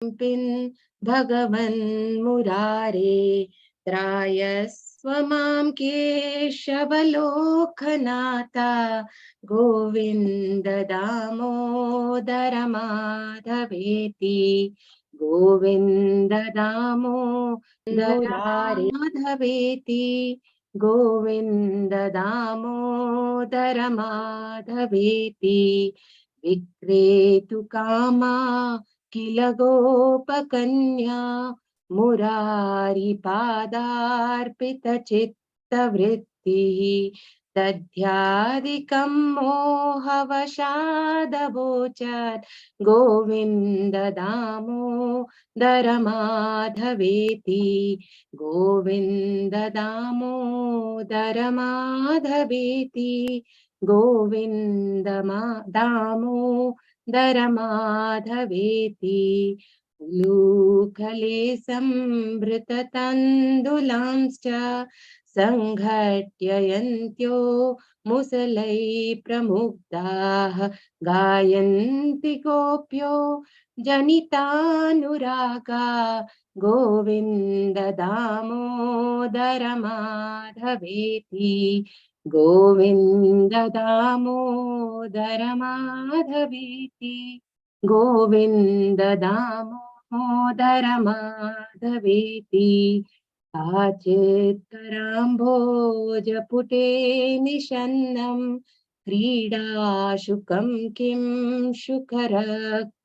PIN भगवन् मुरारे त्रायस्व मां केशवलोकनाथा गोविन्द दामोदर माधवेति गोविन्द दामोदर माधवेति गोविन्द दामोदर माधवेति विक्रेतु कामा किल गोपकन्या मुरारी पादार्पितचित्तवृत्तिः तद्ध्यादिकं मोहवशादवोचत् गोविन्द दामोदर माधवेति गोविन्द दामोदर माधवेति गोविन्द दामोदर माधवेति उलूखले संभृततण्डुलांश्च सङ्घट्ययन्त्यो मुसलै प्रमुग्धाः गायन्ति गोप्यो जनितानुरागा गोविन्द दामोदर माधवेति गोविन्द दामोदर माधवेति गोविन्द दामोदर माधवेति काचित्कराम्भोजपुटे निषन्नं क्रीडाशुकं किं शुकरक्ततुण्डम्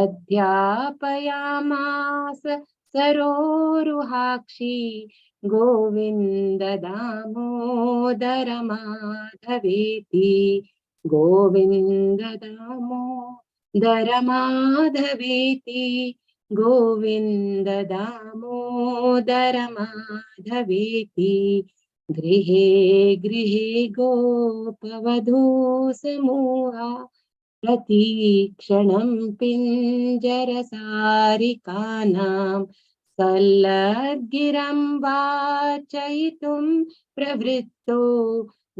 अध्यापयामास सरोरुहाक्षी गोविन्द दामोदर माधवेति गोविन्द दामोदर माधवेति गोविन्द दामोदर माधवेति गृहे गृहे गोपवधू समूहा प्रतीक्षणं पिञ्जरसारिकानां सल्लग्गिरं वाचयितुं प्रवृत्तो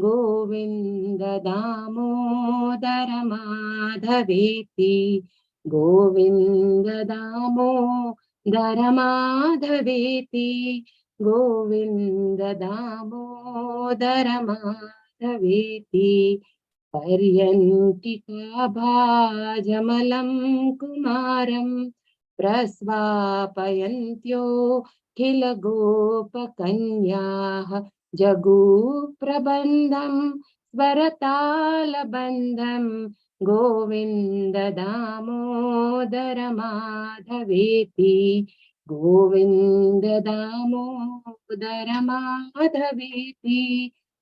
गोविन्द दामोदर माधवेति गोविन्द दामोदर माधवेति गोविन्द दामोदर माधवेति पर्यन्तिका भाजमलं कुमारं प्रस्वापयन्त्यो किल गोपकन्याः जगूप्रबन्धं स्वरतालबन्धं गोविन्द दामोदर माधवेति गोविन्द दामोदर माधवेति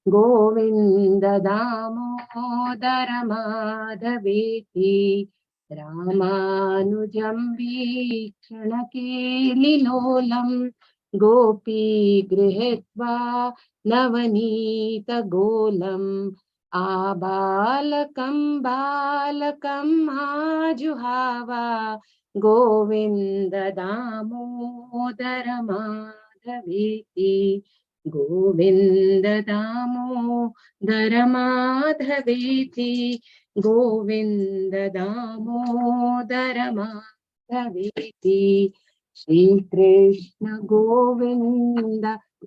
गोविन्द दामोदर माधवेति रामानुजं वीक्षणकेलिलोलं गोपी गृहीत्वा नवनीतगोलम् आबालकं बालकं आजुहावा गोविन्द दामोदर माधवेति गोविन्द दामोदर माधवेति गोविन्द दामोदर माधवेति श्रीकृष्ण गोविन्द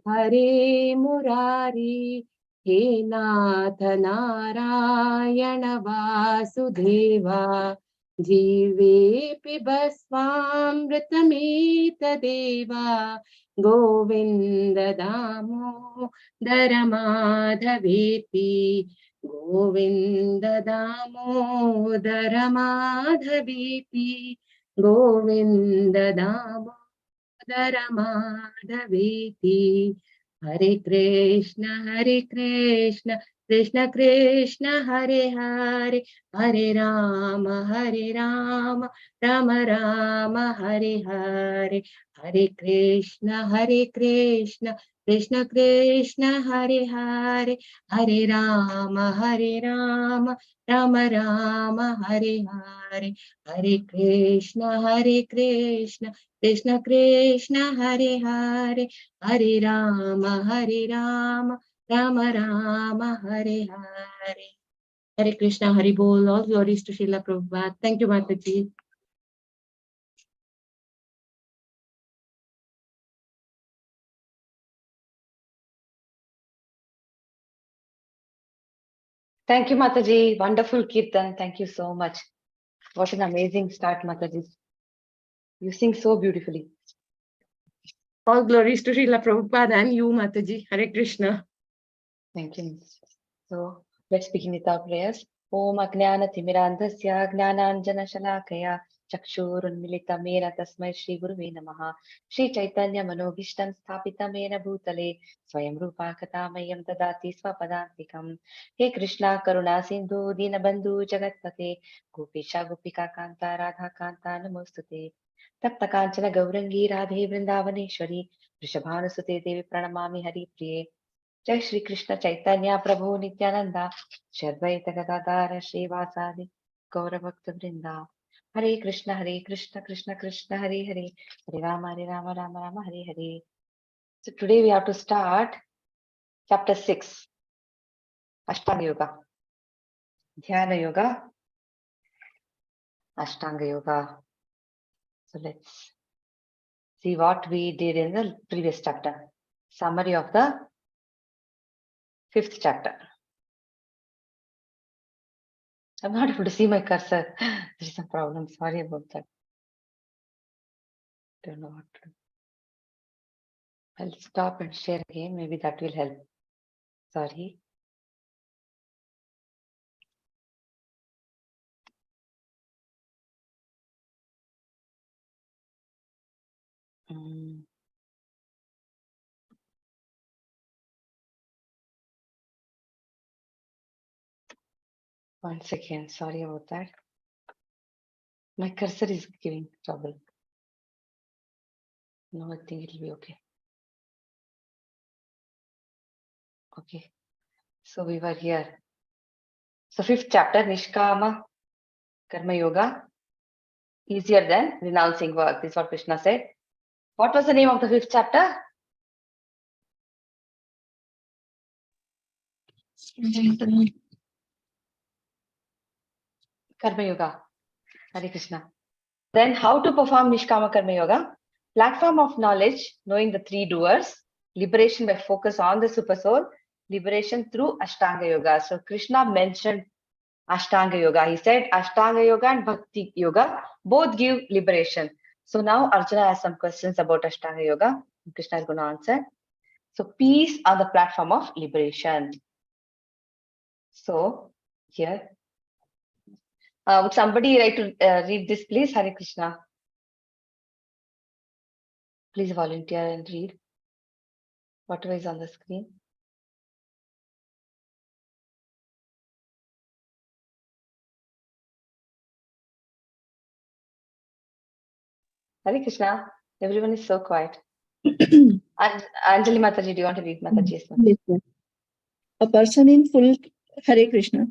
हरे मुरारी हे नाथ नारायण वासुदेवा जीवेऽपि भस्मामृतमेतदेवा गोविन्द दामोदर माधवेति गोविन्द दामोदर माधवेति गोविन्द दामोदर माधवेति हरे Krishna Krishna Krishna Hare Hare Hare Ram Ram Ram Hare Hare Hare Krishna Krishna Krishna Hare Hare Hare Ram Ram Ram Hare Hare Hare Krishna Krishna Krishna Hare Hare Hare Ram Ram Ram Hare Hare Hare Krishna, Hari Bol, all glories to Srila Prabhupada. Thank you, Mataji. Thank you, Mataji. Wonderful Kirtan. Thank you so much. What an amazing start, Mataji. You sing so beautifully. All glories to Srila Prabhupada and you, Mataji. Hare Krishna. Thank you. So let's begin with our prayers. Om Ajnana Timirandhasya Jnananjana Shalakaya Chakshurunmilita Mena Tasmai Shri Guruve Namaha Shri Chaitanya Manobhishtam Sthapita Mena Bhutale Swayam Rupa Katamayam Dadati Swapadantikam He Krishna Karuna Sindhu Dinabandhu Jagatpate Gopisha Gopika Kanta Radha Kanta Namostute Tapta Kanchana Gaurangi Radhe Vrindavaneshwari Vrishabhanusute Devi Pranamami Hari Priye जय श्री कृष्ण चैतन्य प्रभु नित्यानंद श्री अद्वैत गदाधर श्रीवासादि गौर भक्त वृंदा हरे Krishna Krishna Krishna Hare Hare Hare Ram Ram Ram Hare Hare. So today we have to start chapter 6, Ashtanga Yoga, Dhyana Yoga, Ashtanga Yoga. So let's see what we did in the previous chapter. Summary of the 5th chapter. I'm not able to see my cursor. There's some problem. Sorry about that. Don't know what to do. I'll stop and share again. Maybe that will help. Sorry. One second. Sorry about that. My cursor is giving trouble. No, I think it'll be okay. Okay. So we were here. So 5th chapter, Nishkama Karma Yoga. Easier than renouncing work. This is what Krishna said. What was the name of the 5th chapter? Karma Yoga. Hare Krishna. Then how to perform Nishkama Karma Yoga? Platform of knowledge, knowing the 3 doers, liberation by focus on the super soul, liberation through Ashtanga Yoga. So Krishna mentioned Ashtanga Yoga. He said Ashtanga Yoga and Bhakti Yoga both give liberation. So now Arjuna has some questions about Ashtanga Yoga. Krishna is going to answer. So peace on the platform of liberation. So here, would somebody like to read this, please? Hare Krishna. Please volunteer and read whatever is on the screen. Hare Krishna. Everyone is so quiet. Anjali Mataji, do you want to read Mataji's? Yes, a person in full Hare Krishna,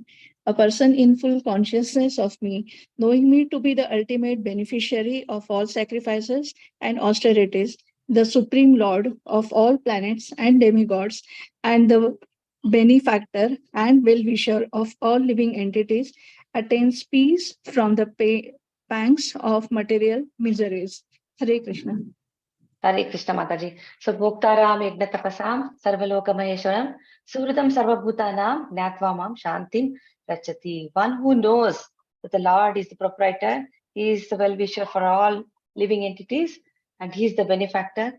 a person in full consciousness of me, knowing me to be the ultimate beneficiary of all sacrifices and austerities, the supreme lord of all planets and demigods, and the benefactor and well-wisher of all living entities, attains peace from the pangs of material miseries. Hare Krishna. Hare Krishna Mataji. So Bhoktaram Yajna Tapasam Sarvaloka Maheshwaram Suratam Sarvabhutanam Gnatva Shantim Rachati. One who knows that the Lord is the proprietor, He is the well-wisher for all living entities, and He is the benefactor.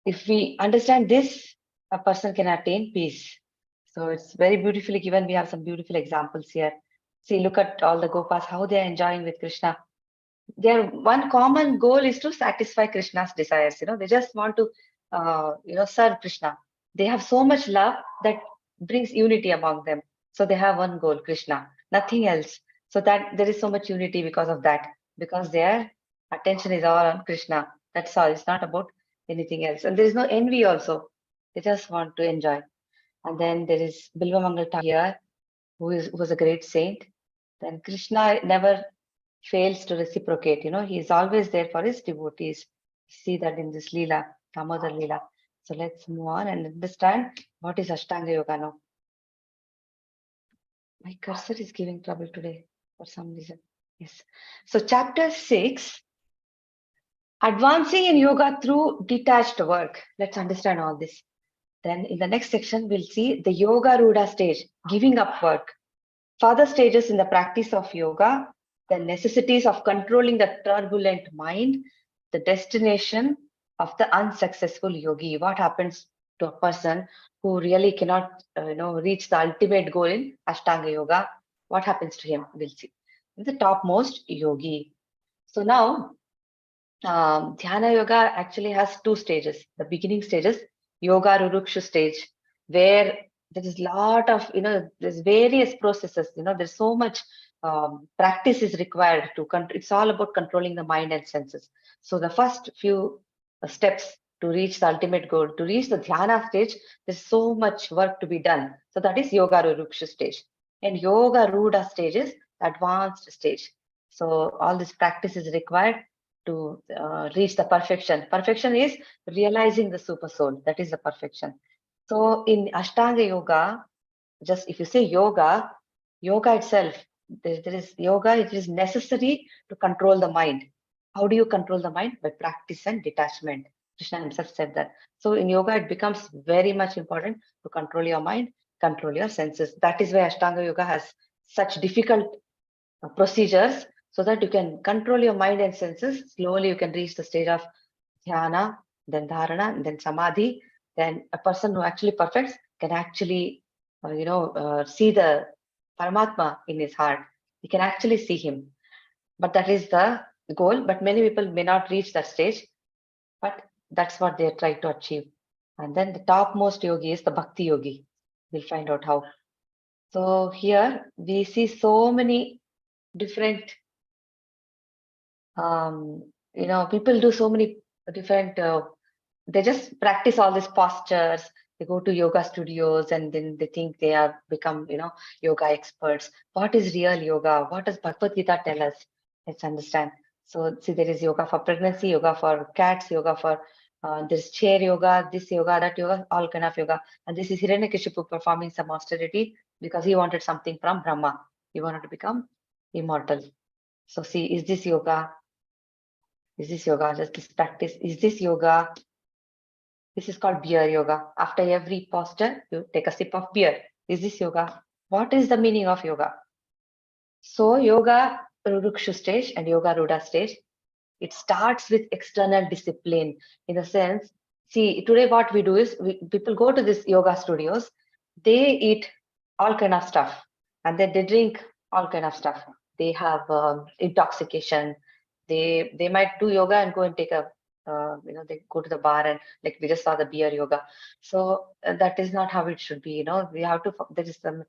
If we understand this, a person can attain peace. So it's very beautifully given. We have some beautiful examples here. See, look at all the Gopas, how they are enjoying with Krishna. Their one common goal is to satisfy Krishna's desires. They just want to, serve Krishna. They have so much love that brings unity among them. So they have one goal, Krishna, nothing else. So that there is so much unity because of that, because their attention is all on Krishna. That's all. It's not about anything else. And there is no envy also. They just want to enjoy. And then there is Bilva Mangal here, who was a great saint. Then Krishna never fails to reciprocate. He is always there for his devotees. See that in this Leela, Damodar Leela. So let's move on and understand what is Ashtanga Yoga now. My cursor is giving trouble today for some reason. Yes. So chapter 6, advancing in yoga through detached work. Let's understand all this. Then in the next section, we'll see the Yoga Ruda stage, giving up work. Further stages in the practice of yoga, the necessities of controlling the turbulent mind, the destination of the unsuccessful yogi. What happens to a person who really cannot reach the ultimate goal in Ashtanga Yoga? What happens to him? We'll see. The topmost yogi. So now, Dhyana Yoga actually has two stages. The beginning stages, Yoga Ruruksha stage, where there is a lot of, there's various processes, there's so much practice is required to, it's all about controlling the mind and senses. So the first few steps to reach the ultimate goal, to reach the Dhyana stage, there's so much work to be done. So that is Yoga Ruruksha stage. And Yoga Ruda stage is advanced stage. So all this practice is required to reach the perfection. Perfection is realizing the super soul. That is the perfection. So in Ashtanga Yoga, just if you say yoga itself, there is yoga, it is necessary to control the mind. How do you control the mind? By practice and detachment. Krishna himself said that. So in yoga, it becomes very much important to control your mind, control your senses. That is why Ashtanga Yoga has such difficult procedures, so that you can control your mind and senses. Slowly you can reach the stage of dhyana, then dharana, and then samadhi. Then a person who actually perfects can actually, see the Paramatma in his heart. You can actually see him. But that is the goal. But many people may not reach that stage. But that's what they are trying to achieve. And then the topmost yogi is the Bhakti Yogi. We'll find out how. So here we see so many different people do so many different they just practice all these postures. They go to yoga studios and then they think they have become yoga experts. What is real yoga? What does Bhagavad Gita tell us? Let's understand. So see, there is yoga for pregnancy, yoga for cats, yoga for there's chair yoga, this yoga, that yoga, all kind of yoga. And this is Hiranyakashipu performing some austerity because he wanted something from Brahma. He wanted to become immortal. So see, is this yoga? Is this yoga? Just this practice. Is this yoga? This is called beer yoga. After every posture, you take a sip of beer. Is this yoga? What is the meaning of yoga? So yoga Ruruksha stage and yoga Ruda stage, it starts with external discipline. In a sense, see, today what we do is people go to these yoga studios, they eat all kind of stuff and then they drink all kind of stuff. They have intoxication. They might do yoga and go and take a they go to the bar and like we just saw the beer yoga. So that is not how it should be. We have to, there is some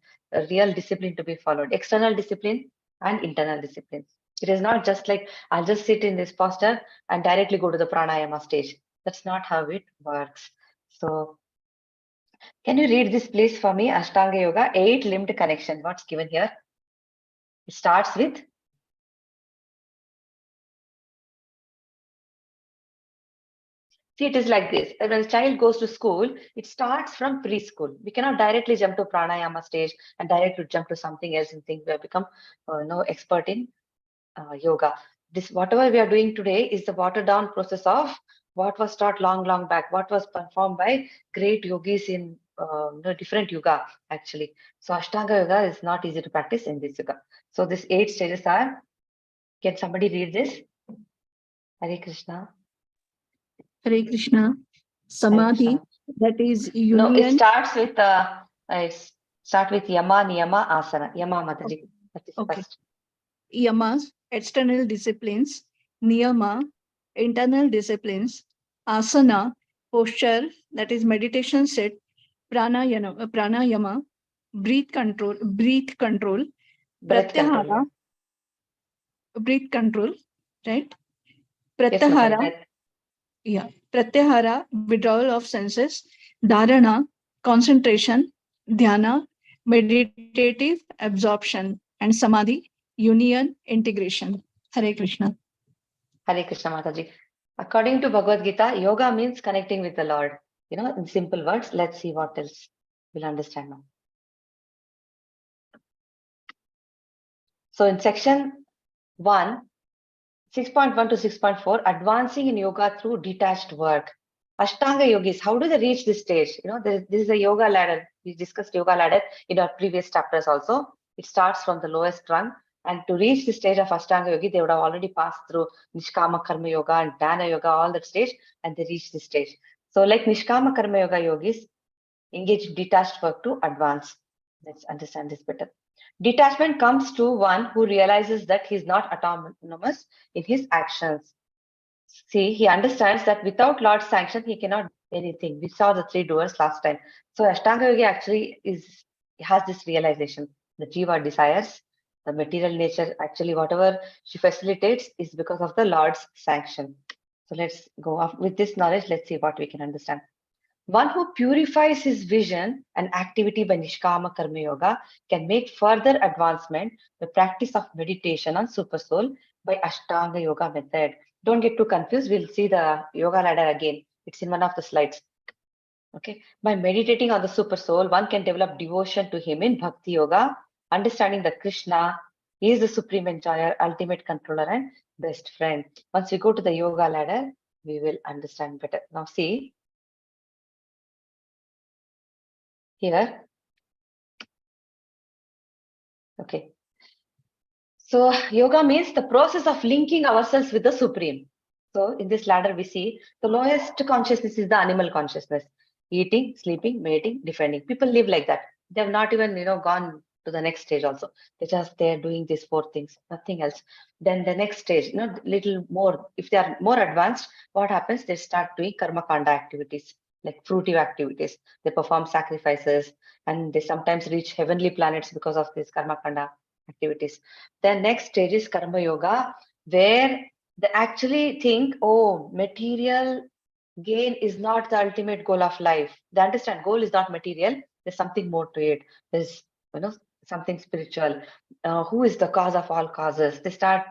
real discipline to be followed, external discipline and internal discipline. It is not just like I'll just sit in this posture and directly go to the pranayama stage. That's not how it works. So can you read this please for me? Ashtanga Yoga, 8-limbed connection. What's given here? It starts with see, it is like this. When a child goes to school, it starts from preschool. We cannot directly jump to pranayama stage and directly jump to something else and think we have become expert in yoga. This whatever we are doing today is the watered down process of what was taught long back, what was performed by great yogis in different yoga actually. So Ashtanga Yoga is not easy to practice in this yoga. So these 8 stages are, can somebody read this? Hare Krishna. Hare Krishna. Samadhi, that is union. No, it starts with Yama, Niyama, Asana. Yama, Mataji. That is Okay. first. Yamas, external disciplines. Niyama, internal disciplines. Asana, posture, that is meditation set. Pranayama, breath control. Breath control. Pratyahara, breath control, right? Yes, Pratyahara, yeah. Pratyahara, withdrawal of senses. Dharana, concentration. Dhyana, meditative absorption. And Samadhi, union, integration. Hare Krishna. Hare Krishna, Mataji. According to Bhagavad Gita, yoga means connecting with the Lord. In simple words, let's see what else we'll understand now. So in section 1, 6.1 to 6.4, advancing in yoga through detached work. Ashtanga yogis, how do they reach this stage? This is a yoga ladder. We discussed yoga ladder in our previous chapters also. It starts from the lowest rung, and to reach the stage of Ashtanga yogi, they would have already passed through Nishkama Karma Yoga and Dhyana Yoga, all that stage, and they reach this stage. So like Nishkama Karma Yoga yogis, engage in detached work to advance. Let's understand this better. Detachment comes to one who realizes that he is not autonomous in his actions. See, he understands that without Lord's sanction, he cannot do anything. We saw the three doers last time. So Ashtanga Yogi actually has this realization. The Jiva desires, the material nature, actually whatever she facilitates is because of the Lord's sanction. So let's go off with this knowledge. Let's see what we can understand. One who purifies his vision and activity by Nishkama Karma Yoga can make further advancement the practice of meditation on Supersoul by Ashtanga Yoga method. Don't get too confused. We'll see the yoga ladder again. It's in one of the slides. Okay. By meditating on the Supersoul, one can develop devotion to him in Bhakti Yoga, understanding that Krishna is the supreme enjoyer, ultimate controller, and best friend. Once we go to the yoga ladder, we will understand better. Now see, here. Okay. So yoga means the process of linking ourselves with the supreme. So in this ladder, we see the lowest consciousness is the animal consciousness. Eating, sleeping, mating, defending. People live like that. They have not even, gone to the next stage also. They're doing these four things, nothing else. Then the next stage, little more, if they are more advanced, what happens? They start doing karma kanda activities, like fruitive activities. They perform sacrifices and they sometimes reach heavenly planets because of this karma kanda activities. The next stage is karma yoga, where they actually think, oh, material gain is not the ultimate goal of life. They understand goal is not material. There's something more to it. There's, something spiritual. Who is the cause of all causes? They start,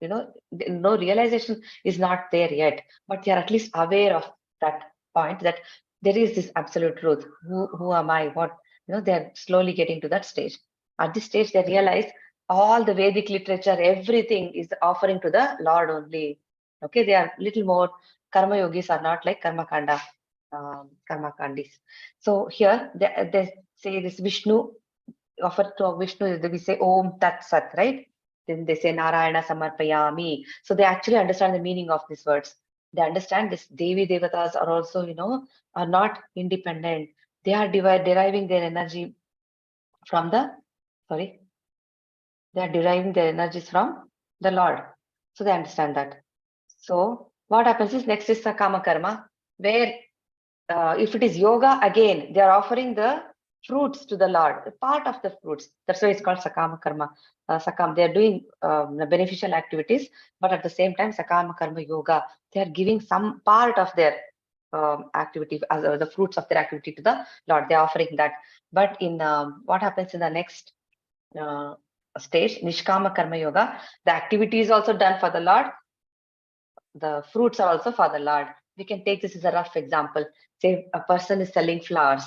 no realization is not there yet, but they are at least aware of that point that there is this absolute truth. Who am I? What, they're slowly getting to that stage. At this stage, they realize all the Vedic literature, everything is offering to the Lord only. Okay, they are little more. Karma yogis are not like karma kanda, karma kandis. So here they say this Vishnu, offer to Vishnu, we say Om Tat Sat, right? Then they say Narayana Samarpayami. So they actually understand the meaning of these words. They understand this Devi Devatas are also, are not independent. They are deriving their energy from the, sorry, they are deriving their energies from the Lord. So they understand that. So what happens is next is Sakama Karma, where if it is yoga, again, they are offering the fruits to the Lord, part of the fruits. That's why it's called Sakama Karma. They are doing beneficial activities, but at the same time, Sakama Karma Yoga, they are giving some part of their activity, as the fruits of their activity to the Lord. They are offering that. But in what happens in the next stage, Nishkama Karma Yoga, the activity is also done for the Lord. The fruits are also for the Lord. We can take this as a rough example. Say a person is selling flowers.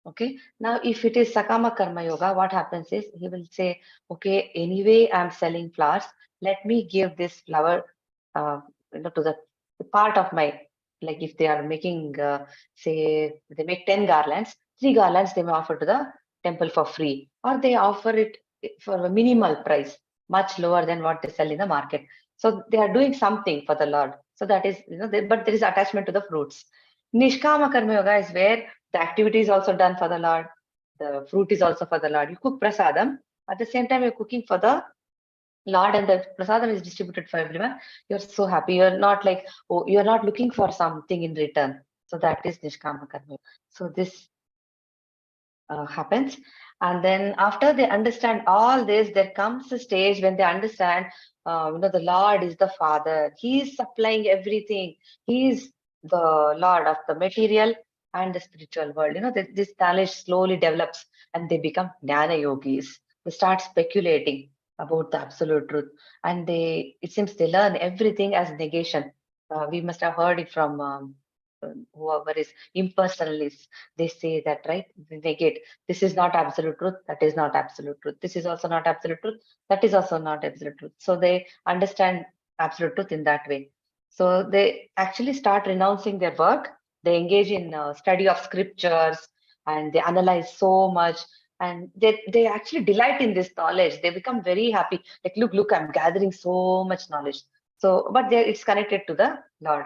Okay. Now, if it is Sakama Karma Yoga, what happens is he will say, okay, anyway, I'm selling flowers. Let me give this flower to the part of my, like if they are making, say, they make 10 garlands, 3 garlands they may offer to the temple for free, or they offer it for a minimal price, much lower than what they sell in the market. So they are doing something for the Lord. So that is, but there is attachment to the fruits. Nishkama Karma Yoga is where the activity is also done for the Lord. The fruit is also for the Lord. You cook prasadam. At the same time, you're cooking for the Lord, and the prasadam is distributed for everyone. You're so happy. You're not like, oh, you're not looking for something in return. So that is Nishkama Karma. So this happens. And then after they understand all this, there comes a stage when they understand, the Lord is the Father. He is supplying everything. He is the Lord of the material and the spiritual world. This knowledge slowly develops and they become Jnana yogis. They start speculating about the absolute truth. And it seems they learn everything as negation. We must have heard it from whoever is impersonalists. They say that, right? They negate. This is not absolute truth. That is not absolute truth. This is also not absolute truth. That is also not absolute truth. So they understand absolute truth in that way. So they actually start renouncing their work They engage in study of scriptures, and they analyze so much, and they actually delight in this knowledge. They become very happy. Like, look, I'm gathering so much knowledge. So, but it's connected to the Lord.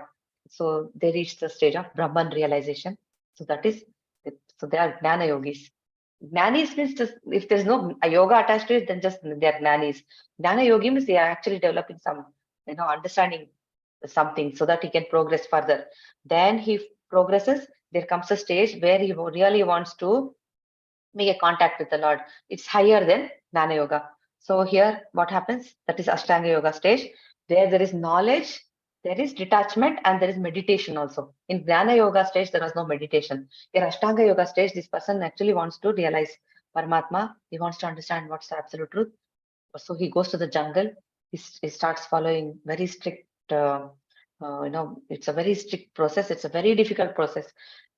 So they reach the stage of Brahman realization. So that is, so they are Gnana yogis. Gnanis means just, if there's no a yoga attached to it, then just they are Gnanis. Gnana yogi means they are actually developing some, understanding something so that he can progress further. Then he progresses. There comes a stage where he really wants to make a contact with the Lord. It's higher than Gnana Yoga. So here, what happens? That is Ashtanga Yoga stage, where there is knowledge, there is detachment, and there is meditation also. In Gnana Yoga stage, there was no meditation. In Ashtanga Yoga stage, this person actually wants to realize Paramatma. He wants to understand what's the absolute truth. So he goes to the jungle. He starts following very strict, it's a very strict process. It's a very difficult process.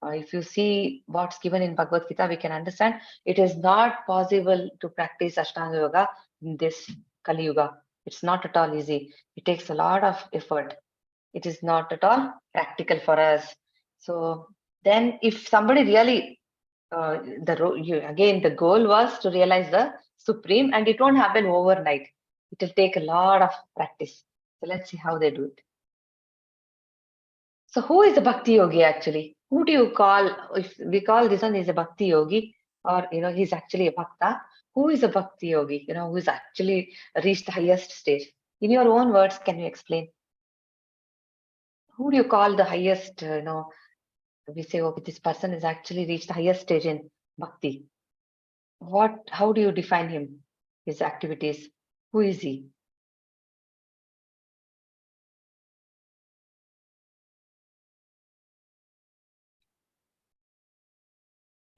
If you see what's given in Bhagavad Gita, we can understand it is not possible to practice Ashtanga Yoga in this Kali Yuga. It's not at all easy. It takes a lot of effort. It is not at all practical for us. So then if somebody really, again, the goal was to realize the Supreme, and it won't happen overnight. It will take a lot of practice. So let's see how they do it. So who is a Bhakti Yogi actually? Who do you call, if we call this one is a Bhakti Yogi, or, he's actually a Bhakta? Who is a Bhakti Yogi, who is actually reached the highest stage? In your own words, can you explain? Who do you call the highest, we say, okay, this person has actually reached the highest stage in Bhakti. How do you define him, his activities? Who is he?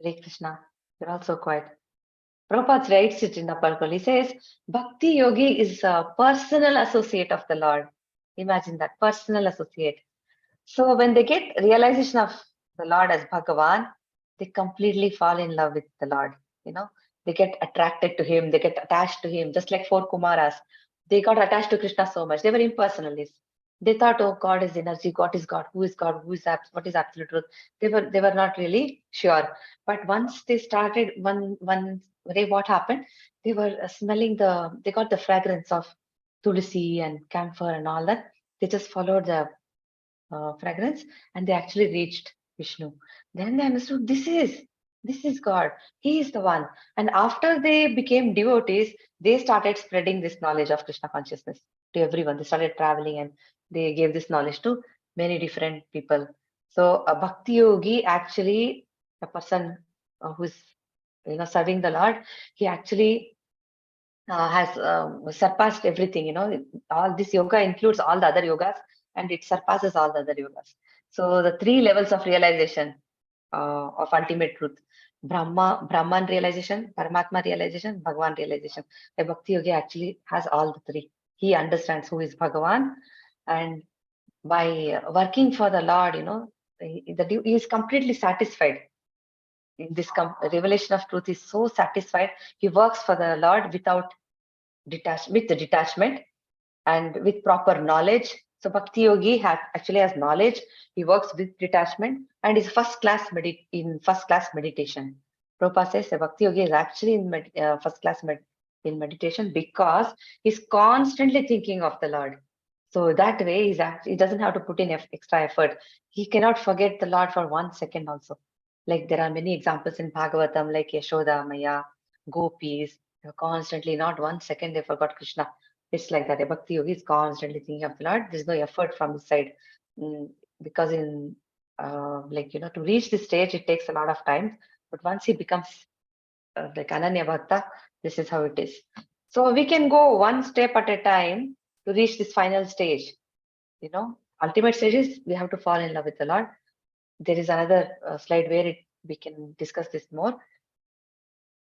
Hare Krishna, you're also quiet. Prabhupada writes it in Upper He says, Bhakti Yogi is a personal associate of the Lord. Imagine that, personal associate. So when they get realization of the Lord as Bhagavan, they completely fall in love with the Lord. They get attracted to him, they get attached to him, just like 4 Kumaras. They got attached to Krishna so much. They were impersonalists. They thought, oh, God is energy, God is God, who is God, what is absolute truth? They were not really sure. But once they started, one day what happened? They were smelling they got the fragrance of tulsi and camphor and all that. They just followed the fragrance, and they actually reached Vishnu. Then they understood this is God. He is the one. And after they became devotees, they started spreading this knowledge of Krishna consciousness to everyone. They started traveling and they gave this knowledge to many different people. So a Bhakti Yogi, actually a person who's serving the Lord, he actually has surpassed everything. All this yoga includes all the other yogas, and it surpasses all the other yogas. So the 3 levels of realization of ultimate truth: Brahman realization, Paramatma realization, Bhagavan realization. A Bhakti Yogi actually has all the 3. He understands who is Bhagavan, and by working for the Lord, he is completely satisfied. In this revelation of truth is so satisfied. He works for the Lord without with the detachment and with proper knowledge. So Bhakti Yogi actually has knowledge. He works with detachment and is first class meditation. Prabhupada says a Bhakti Yogi is actually in first class in meditation because he's constantly thinking of the Lord. So that way he doesn't have to put in extra effort. He cannot forget the Lord for 1 second also. Like there are many examples in Bhagavatam, like Yashoda, Maya, gopis, constantly, not 1 second they forgot Krishna. It's like that. A Bhakti Yogi is constantly thinking of the Lord. There's no effort from his side. Because to reach this stage, it takes a lot of time. But once he becomes like Ananya Bhakta, this is how it is. So we can go one step at a time to reach this final stage. Ultimate stage is we have to fall in love with the Lord. There is another slide where we can discuss this more.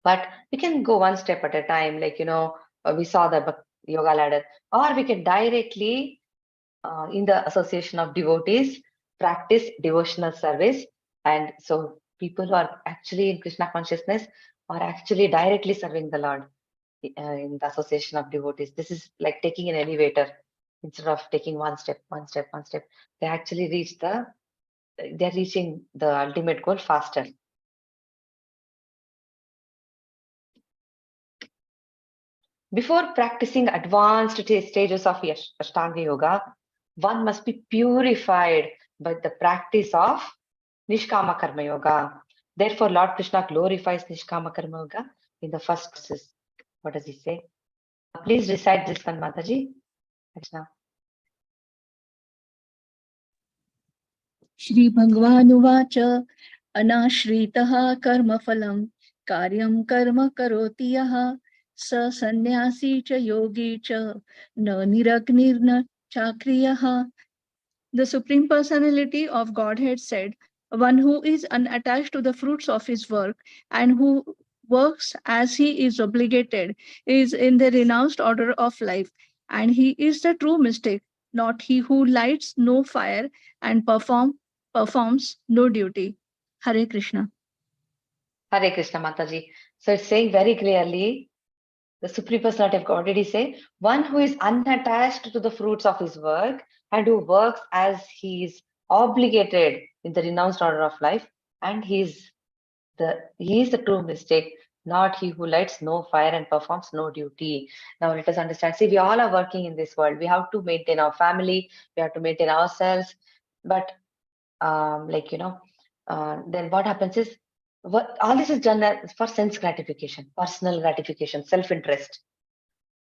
But we can go one step at a time, like, we saw the yoga ladder, or we can directly, in the association of devotees, practice devotional service. And so people who are actually in Krishna consciousness are actually directly serving the Lord in the association of devotees. This is like taking an elevator. Instead of taking one step, they actually reach the they're reaching the ultimate goal faster. Before practicing advanced stages of Ashtanga Yoga, one must be purified by the practice of Nishkama Karma Yoga. Therefore, Lord Krishna glorifies Nishkama Karma Yoga in the first verses. What does he say? Please recite this one, Mataji. Krishna. Shri Bhagavanuvacha Anashritah Karmafalam Karyam Karma Karoti Yaha Sa Sannyasi Cha Yogi Cha Na Niragnirna Chakriyaha. The Supreme Personality of Godhead said, one who is unattached to the fruits of his work and who works as he is obligated is in the renounced order of life, and he is the true mystic, not he who lights no fire and performs no duty. Hare Krishna. Hare Krishna, Mataji. So it's saying very clearly, the Supreme Personality of God, did he say, one who is unattached to the fruits of his work and who works as he is obligated in the renounced order of life, and he is the true mystic, not he who lights no fire and performs no duty. Now let us understand. See, we all are working in this world. We have to maintain our family, we have to maintain ourselves. But then what happens is, all this is done for sense gratification, personal gratification, self-interest.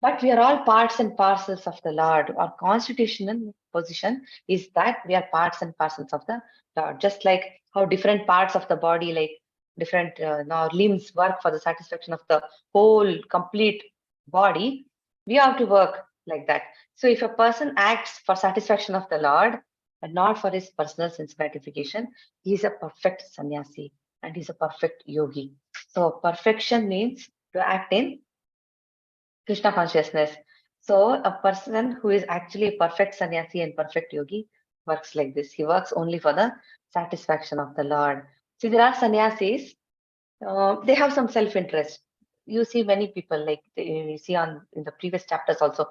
But we are all parts and parcels of the Lord. Our constitutional position is that we are parts and parcels of the Lord. Just like how different parts of the body, like different our limbs work for the satisfaction of the whole complete body, we have to work like that. So if a person acts for satisfaction of the Lord and not for his personal sense gratification, he is a perfect sannyasi and he's a perfect yogi. So perfection means to act in Krishna consciousness. So a person who is actually a perfect sannyasi and perfect yogi works like this. He works only for the satisfaction of the Lord. See, there are sannyasis, they have some self-interest. You see many people, like you see in the previous chapters also,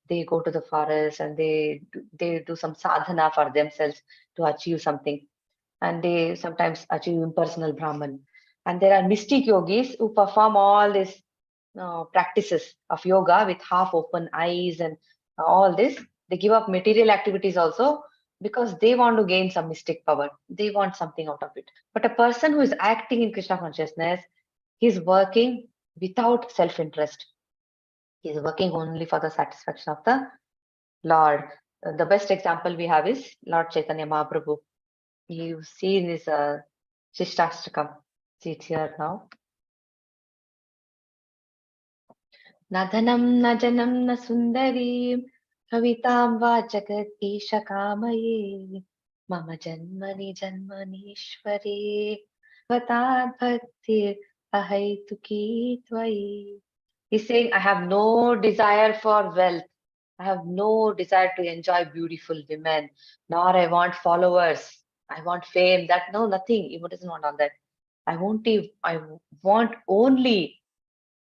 they go to the forest and they do some sadhana for themselves to achieve something. And they sometimes achieve impersonal Brahman. And there are mystic yogis who perform all these practices of yoga with half open eyes and all this. They give up material activities also because they want to gain some mystic power. They want something out of it. But a person who is acting in Krishna consciousness, he's working without self-interest. He's working only for the satisfaction of the Lord. The best example we have is Lord Chaitanya Mahaprabhu. You see in this Shishtastakam. See it here now. न धनं न जनं न सुन्दरीं कवितां वा जगदीश कामये मम जन्मनि जन्मनीश्वरे त्वतात् भक्तिर् अहैतुकी त्वयि. He's saying, I have no desire for wealth. I have no desire to enjoy beautiful women, nor I want followers. I want fame. Nothing. He doesn't want all that. I want only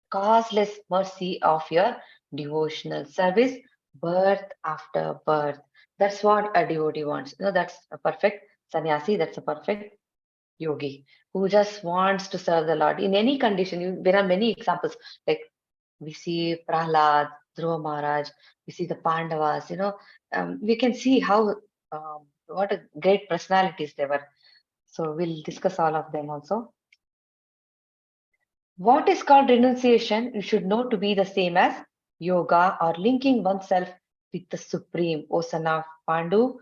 causeless mercy of your devotional service, birth after birth. That's what a devotee wants. That's a perfect sannyasi, that's a perfect yogi who just wants to serve the Lord in any condition. There are many examples, like we see Prahlad, Dhruva Maharaj, we see the Pandavas, we can see how, what a great personalities they were. So we'll discuss all of them also. What is called renunciation, you should know to be the same as yoga or linking oneself with the Supreme. O son of Pandu,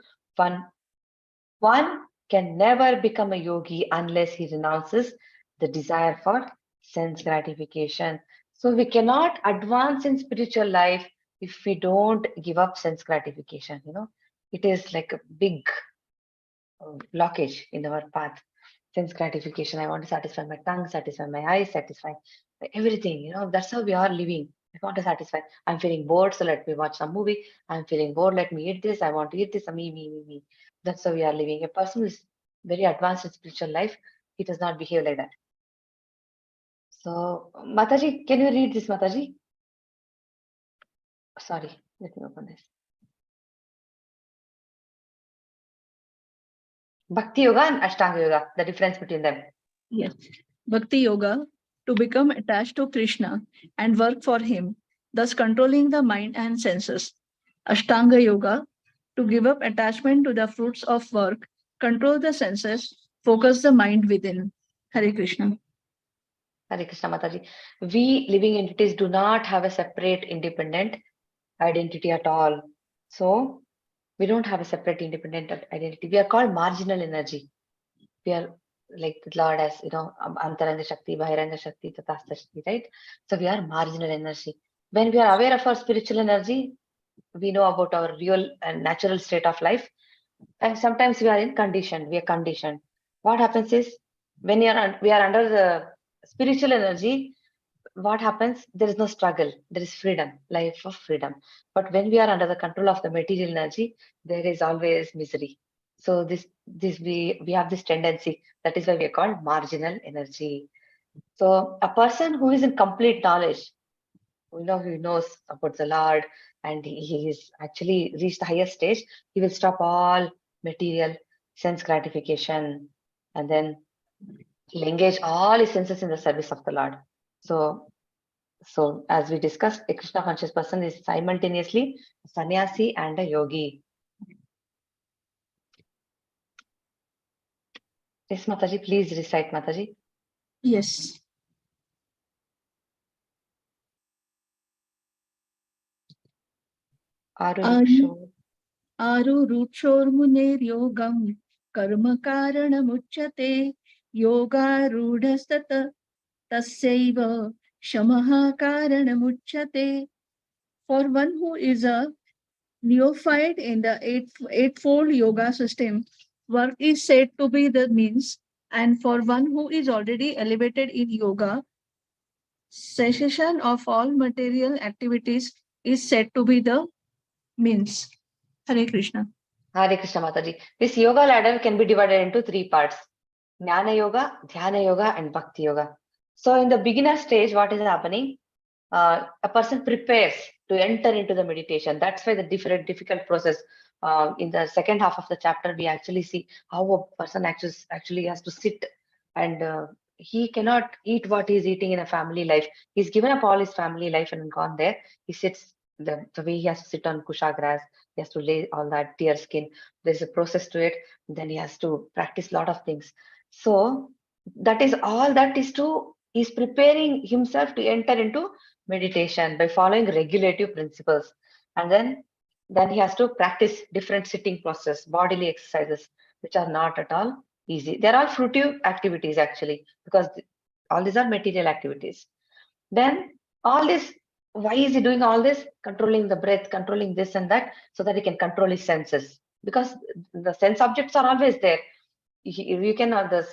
one can never become a yogi unless he renounces the desire for sense gratification. So we cannot advance in spiritual life if we don't give up sense gratification. It is like a big blockage in our path. Sense gratification. I want to satisfy my tongue, satisfy my eyes, satisfy everything. That's how we are living. I want to satisfy. I'm feeling bored, so let me watch some movie. I'm feeling bored, let me eat this. I want to eat this. Me. That's how we are living. A person who is very advanced in spiritual life, he does not behave like that. So, Mataji, can you read this, Mataji? Sorry, let me open this. Bhakti Yoga and Ashtanga Yoga, the difference between them. Yes. Bhakti Yoga, to become attached to Krishna and work for him, thus controlling the mind and senses. Ashtanga Yoga, to give up attachment to the fruits of work, control the senses, focus the mind within. Hare Krishna. Hare Krishna Mataji. We living entities do not have a separate independent identity at all. So we don't have a separate independent identity. We are called marginal energy. We are like the Lord as, Antaranga Shakti, Bahiranga Shakti, Tatastha Shakti, right? So we are marginal energy. When we are aware of our spiritual energy, we know about our real and natural state of life. And sometimes we are conditioned. What happens is when we are under the spiritual energy, what happens? There is no struggle. There is freedom, life of freedom. But when we are under the control of the material energy, there is always misery. So we have this tendency. That is why we are called marginal energy. So a person who is in complete knowledge, he knows about the Lord, and he is actually reached the highest stage, he will stop all material sense gratification, and then he'll engage all his senses in the service of the Lord. So as we discussed, a Krishna conscious person is simultaneously a sannyasi and a yogi. Yes, Mataji, please recite, Mataji. Yes. Arurutshormunir karma karanamuchyate yogarudhastata tasyaiva shamaha karanamuchyate. For one who is a neophyte in the eightfold yoga system, work is said to be the means, and for one who is already elevated in yoga, cessation of all material activities is said to be the means. Hare Krishna. Hare Krishna Mataji. This yoga ladder can be divided into three parts: Jnana Yoga, Dhyana Yoga, and Bhakti Yoga. So in the beginner stage, what is happening? A person prepares to enter into the meditation. That's why the difficult process. In the second half of the chapter, we actually see how a person actually has to sit, and he cannot eat what he's eating in a family life. He's given up all his family life and gone there. He sits the way he has to sit on kusha grass. He has to lay all that deer skin. There's a process to it. Then he has to practice a lot of things. So that is all that is to. He's preparing himself to enter into meditation by following regulative principles, and then he has to practice different sitting process, bodily exercises, which are not at all easy. They're all fruitive activities actually, because all these are material activities. Then all this, why is he doing all this? Controlling the breath, controlling this and that, so that he can control his senses, because the sense objects are always there. You cannot, the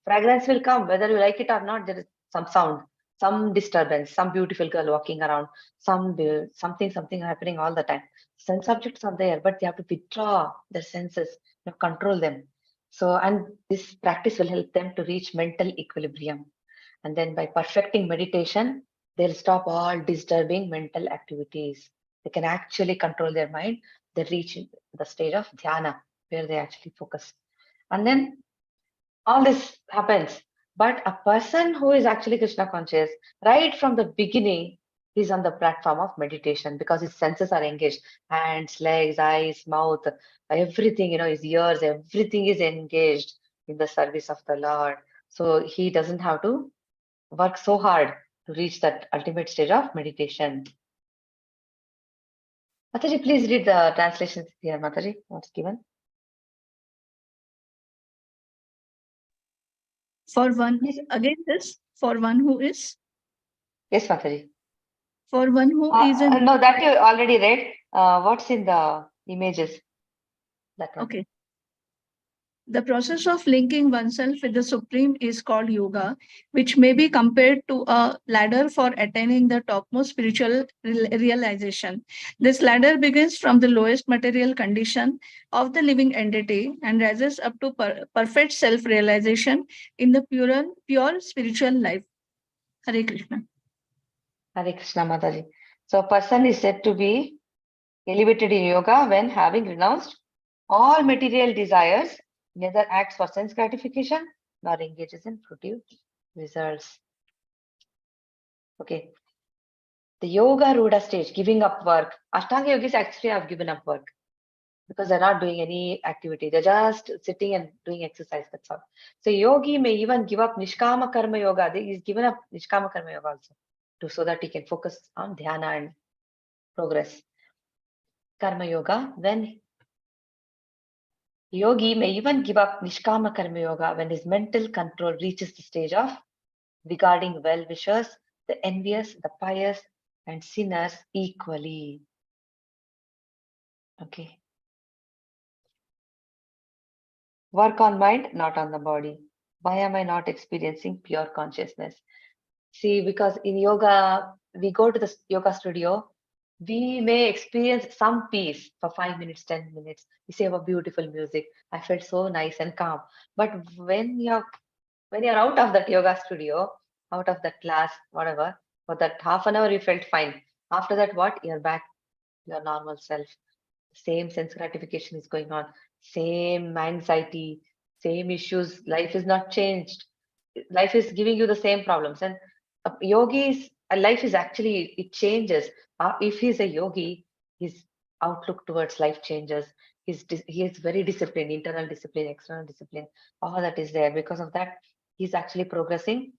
fragrance will come whether you like it or not. There is some sound, some disturbance, some beautiful girl walking around, something happening all the time. Sense objects are there, but they have to withdraw their senses, control them. So, and this practice will help them to reach mental equilibrium. And then by perfecting meditation, they'll stop all disturbing mental activities. They can actually control their mind. They reach the stage of dhyana, where they actually focus. And then all this happens. But a person who is actually Krishna conscious, right from the beginning, he's on the platform of meditation, because his senses are engaged. Hands, legs, eyes, mouth, everything, his ears, everything is engaged in the service of the Lord. So he doesn't have to work so hard to reach that ultimate stage of meditation. Mataji, please read the translations here, Mataji, what's given. For one, again this, for one who is? Yes, Mataji. For one who is an... No, that you already read. What's in the images? That one. Okay. The process of linking oneself with the Supreme is called yoga, which may be compared to a ladder for attaining the topmost spiritual realization. This ladder begins from the lowest material condition of the living entity and rises up to perfect self-realization in the pure spiritual life. Hare Krishna. Hare Krishna, Mataji. So a person is said to be elevated in yoga when having renounced all material desires neither acts for sense gratification nor engages in fruitive results. Okay. The yoga ruda stage, giving up work. Ashtanga yogis actually have given up work because they're not doing any activity. They're just sitting and doing exercise. That's all. So yogi may even give up nishkama karma yoga. He's given up nishkama karma yoga also so that he can focus on dhyana and progress. Karma yoga. When yogi may even give up nishkama karma yoga when his mental control reaches the stage of regarding well-wishers, the envious, the pious, and sinners equally. Okay. Work on mind, not on the body. Why am I not experiencing pure consciousness? See, because in yoga, we go to the yoga studio, we may experience some peace for 5 minutes, 10 minutes. We say, oh, beautiful music. I felt so nice and calm. But when you're out of that yoga studio, out of that class, whatever, for that half an hour you felt fine. After that, what? You're back to your normal self. Same sense gratification is going on, same anxiety, same issues. Life is not changed. Life is giving you the same problems. And yogis, life is actually, it changes. If he's a yogi, his outlook towards life changes. He is very disciplined, internal discipline, external discipline, all that is there. Because of that, he's actually progressing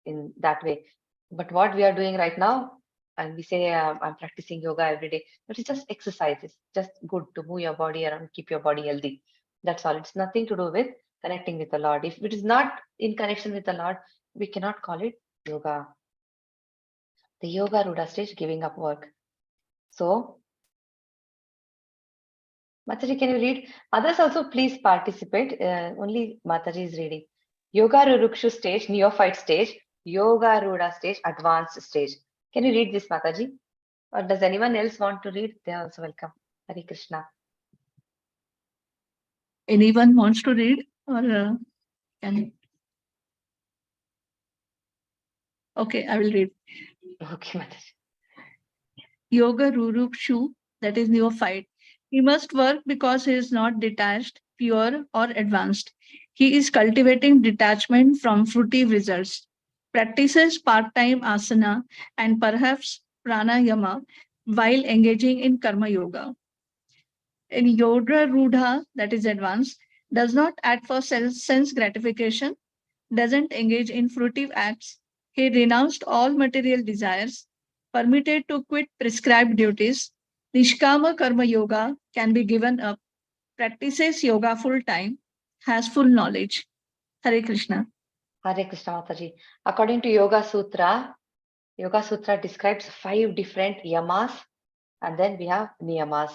in that way. But what we are doing right now, and we say I'm practicing yoga every day, but it's just exercise. It's just good to move your body around, keep your body healthy. That's all. It's nothing to do with connecting with the Lord. If it is not in connection with the Lord, we cannot call it yoga. The yoga ruda stage, giving up work. So, Mataji, can you read? Others also please participate. Only Mataji is reading. Yoga Rurukshu stage, neophyte stage, Yoga Ruda stage, advanced stage. Can you read this, Mataji? Or does anyone else want to read? They are also welcome. Hare Krishna. Anyone wants to read or can? Okay, I will read. Okay, Mataji. Yoga Rurukshu, that is neophyte. He must work because he is not detached, pure, or advanced. He is cultivating detachment from fruitive results, practices part-time asana and perhaps pranayama while engaging in karma yoga. In yoga rudha, that is advanced, does not act for sense gratification, doesn't engage in fruitive acts. He renounced all material desires, permitted to quit prescribed duties. Nishkama karma yoga can be given up, practices yoga full time, has full knowledge. Hare Krishna. Hare Krishna, Mataji. According to Yoga Sutra describes 5 different yamas, and then we have niyamas,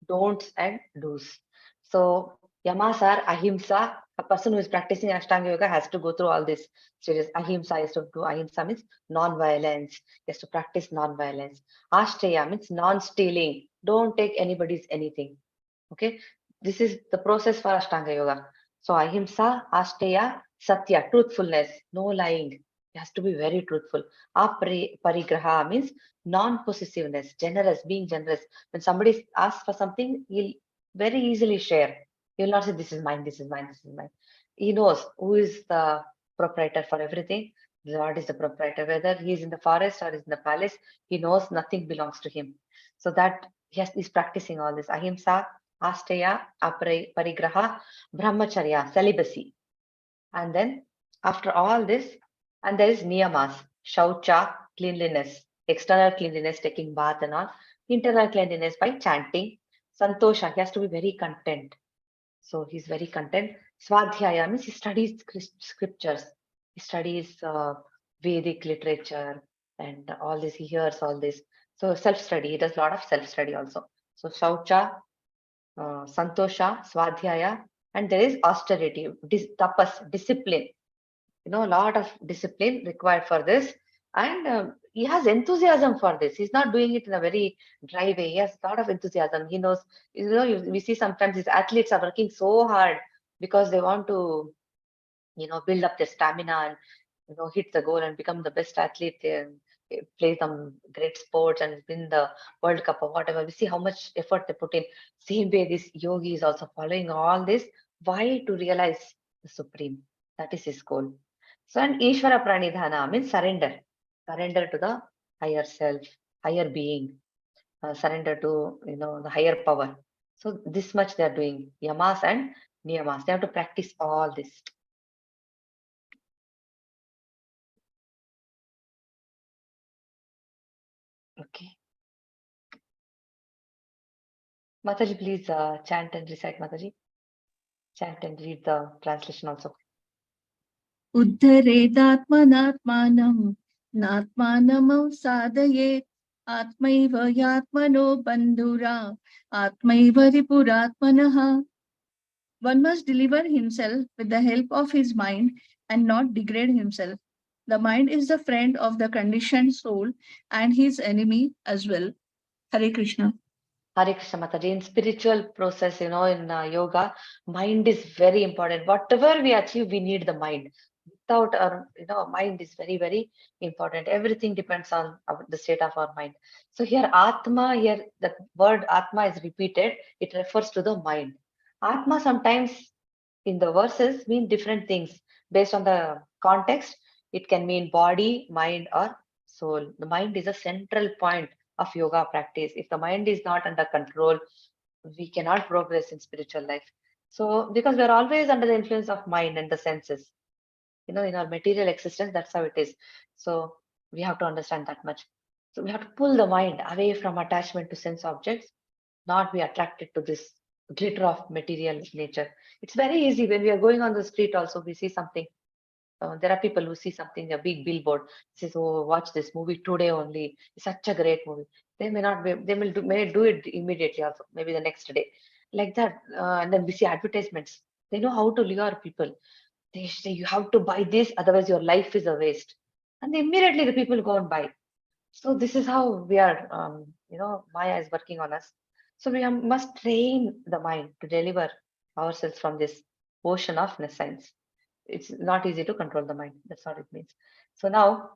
don'ts and do's. So yamas are ahimsa. A person who is practicing Ashtanga Yoga has to go through all these stages. Ahimsa is to do. Ahimsa means non-violence. He has to practice non-violence. Ashteya means non-stealing. Don't take anybody's anything. Okay. This is the process for Ashtanga Yoga. So ahimsa, asteya, satya, truthfulness, no lying. He has to be very truthful. Parigraha means non-possessiveness, generous, being generous. When somebody asks for something, he'll very easily share. He will not say, this is mine, this is mine, this is mine. He knows who is the proprietor for everything. The Lord is the proprietor. Whether he is in the forest or is in the palace, he knows nothing belongs to him. So that he's practicing all this. Ahimsa, asteya, parigraha, brahmacharya, celibacy. And then after all this, and there is niyamas, shaucha, cleanliness, external cleanliness, taking bath and all, internal cleanliness by chanting, santosha, he has to be very content. So he's very content. Swadhyaya means he studies scriptures, he studies Vedic literature and all this, he hears all this. So self-study, he does a lot of self-study also. So shaucha, santosha, swadhyaya, and there is austerity, tapas, discipline. A lot of discipline required for this. And he has enthusiasm for this. He's not doing it in a very dry way. He has a lot of enthusiasm. He knows, we see sometimes these athletes are working so hard because they want to, build up their stamina and, hit the goal and become the best athlete and play some great sports and win the World Cup or whatever. We see how much effort they put in. Same way, this yogi is also following all this Why? To realize the Supreme. That is his goal. So, and Ishvara Pranidhana means surrender. Surrender to the higher self, higher being, surrender to, the higher power. So this much they are doing, yamas and niyamas. They have to practice all this. Okay. Mataji, please chant and recite, Mataji. Chant and read the translation also. Uddharedatmanatmanam natmanam sadayet atmaiva yatmano bandhura atmaiva ripuratmanaha. One must deliver himself with the help of his mind and not degrade himself. The mind is the friend of the conditioned soul and his enemy as well. Hare Krishna. Hare Krishna, Mataji. In spiritual process, in yoga, mind is very important. Whatever we achieve, we need the mind. Without our, mind is very, very important. Everything depends on the state of our mind. So here, Atma, here the word Atma is repeated. It refers to the mind. Atma sometimes in the verses mean different things based on the context. It can mean body, mind, or soul. The mind is a central point of yoga practice. If the mind is not under control, we cannot progress in spiritual life. So because we are always under the influence of mind and the senses, in our material existence, that's how it is. So we have to understand that much. So we have to pull the mind away from attachment to sense objects, not be attracted to this glitter of material nature. It's very easy when we are going on the street also, we see something. There are people who see something, a big billboard, says, "Oh, watch this movie today only. It's such a great movie." They may not be, they may do it immediately also, maybe the next day, like that. And then we see advertisements. They know how to lure people. They say you have to buy this, otherwise your life is a waste. And immediately the people go and buy. So this is how we are, Maya is working on us. So we must train the mind to deliver ourselves from this ocean of nescience. It's not easy to control the mind. That's what it means. So now,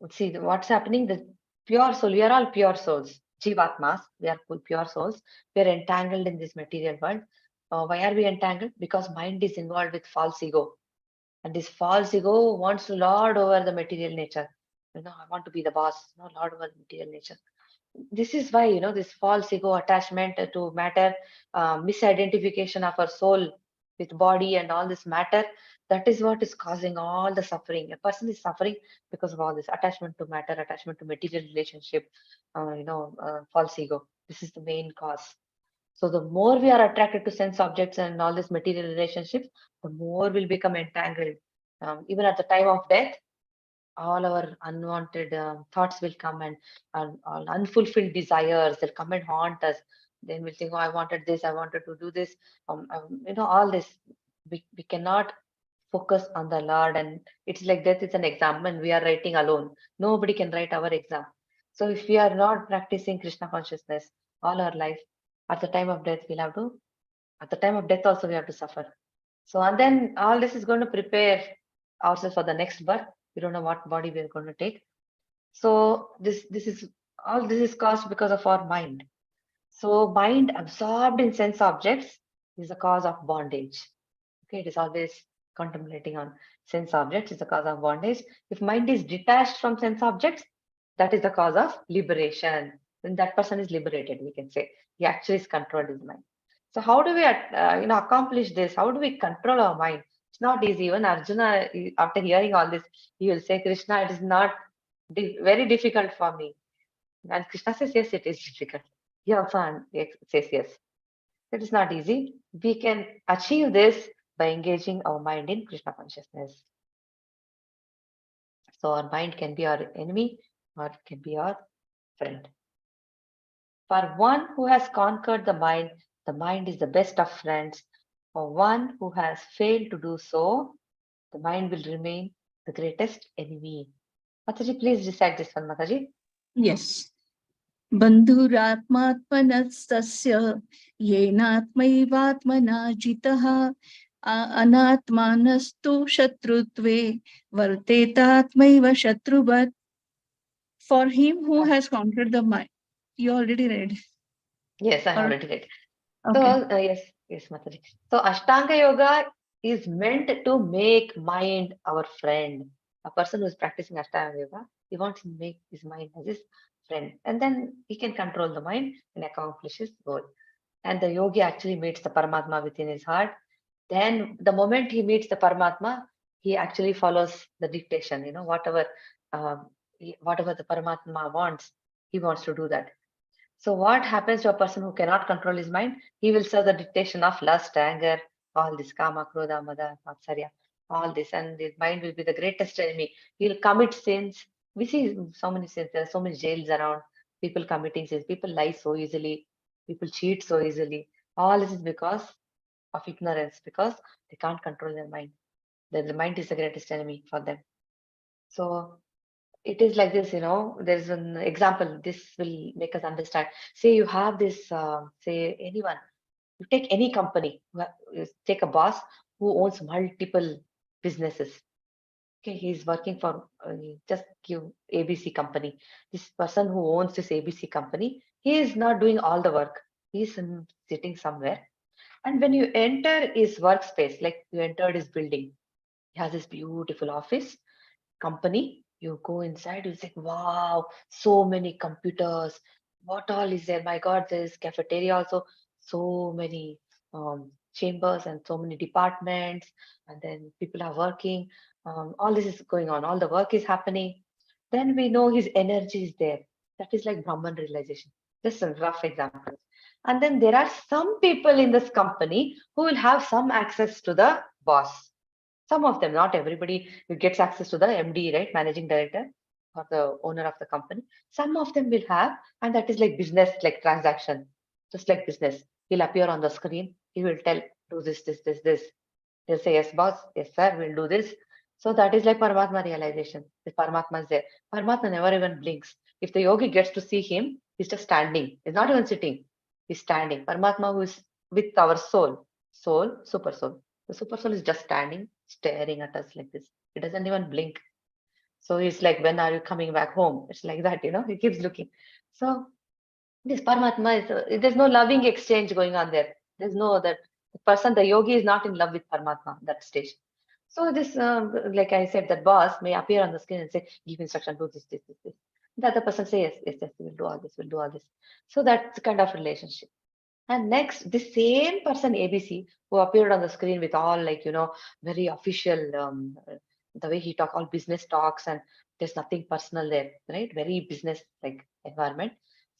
let's see what's happening. The pure soul, we are all pure souls. Jivatmas, we are pure souls. We are entangled in this material world. Why are we entangled? Because mind is involved with false ego. And this false ego wants to lord over the material nature. I want to be the boss, lord over the material nature. This is why, this false ego attachment to matter, misidentification of our soul with body and all this matter, that is what is causing all the suffering. A person is suffering because of all this attachment to matter, attachment to material relationship, false ego. This is the main cause. So the more we are attracted to sense objects and all these material relationships, the more we'll become entangled. Even at the time of death, all our unwanted thoughts will come, and all unfulfilled desires, they'll come and haunt us. Then we'll think, oh, I wanted this, I wanted to do this. All this. We cannot focus on the Lord, and it's like death is an exam and we are writing alone. Nobody can write our exam. So if we are not practicing Krishna consciousness all our life, at the time of death, at the time of death also we have to suffer. So, and then all this is going to prepare ourselves for the next birth. We don't know what body we are going to take. So this is caused because of our mind. So mind absorbed in sense objects is the cause of bondage. Okay, it is always contemplating on sense objects is the cause of bondage. If mind is detached from sense objects, that is the cause of liberation. Then that person is liberated, we can say. He actually is controlled his mind. So how do we accomplish this? How do we control our mind? It's not easy. Even Arjuna, after hearing all this, he will say, Krishna, it is not very difficult for me. And Krishna says, yes, it is difficult. He also says, yes. It is not easy. We can achieve this by engaging our mind in Krishna consciousness. So our mind can be our enemy or it can be our friend. For one who has conquered the mind is the best of friends. For one who has failed to do so, the mind will remain the greatest enemy. Mataji, please recite this one, Mataji. Yes. Bandhuratmatmanastasya yenatmaivatmana jitaha anatmanastu shatrutve vartetatmaiva shatruvat. For him who has conquered the mind. You already read. Yes, I already read. Okay. So, yes. Yes, Mataji. So Ashtanga Yoga is meant to make mind our friend. A person who is practicing Ashtanga Yoga, he wants to make his mind as his friend. And then he can control the mind and accomplish his goal. And the yogi actually meets the Paramatma within his heart. Then the moment he meets the Paramatma, he actually follows the dictation, um, whatever the Paramatma wants, he wants to do that. So what happens to a person who cannot control his mind? He will serve the dictation of lust, anger, all this kama, krodha, mada, matsarya, all this, and his mind will be the greatest enemy. He'll commit sins. We see so many sins. There are so many jails around. People committing sins. People lie so easily. People cheat so easily. All this is because of ignorance, because they can't control their mind. The mind is the greatest enemy for them. So it is like this, there's an example. This will make us understand. Say you have this, say anyone, you take any company, you take a boss who owns multiple businesses. Okay, he's working for, just give ABC company. This person who owns this ABC company, he is not doing all the work. He's sitting somewhere. And when you enter his workspace, like you entered his building, he has this beautiful office company. You go inside, you say, wow, so many computers. What all is there? My God, there's cafeteria also, so many chambers and so many departments, and then people are working. All this is going on, all the work is happening. Then we know his energy is there. That is like Brahman realization. Just a rough example. And then there are some people in this company who will have some access to the boss. Some of them, not everybody who gets access to the MD, right? Managing director or the owner of the company. Some of them will have, and that is like business, like transaction, just like business. He'll appear on the screen. He will tell, do this, this, this, this. He'll say, yes, boss. Yes, sir. We'll do this. So that is like Paramatma realization. The Paramatma is there. Paramatma never even blinks. If the yogi gets to see him, he's just standing. He's not even sitting. He's standing. Paramatma who is with our soul, super soul. The super soul is just standing, staring at us like this. He doesn't even blink. So he's like, when are you coming back home? It's like that, he keeps looking. So this Paramatma is, there's no loving exchange going on there. There's no, that the person, the yogi is not in love with Paramatma, that stage. So this, like I said, that boss may appear on the screen and say, give instruction, do this, this, this, this. The other person say, yes, yes, yes, we'll do all this, we'll do all this. So that's the kind of relationship. And next, the same person ABC who appeared on the screen with all like, very official, the way he talk, all business talks, and there's nothing personal there, right? Very business like environment.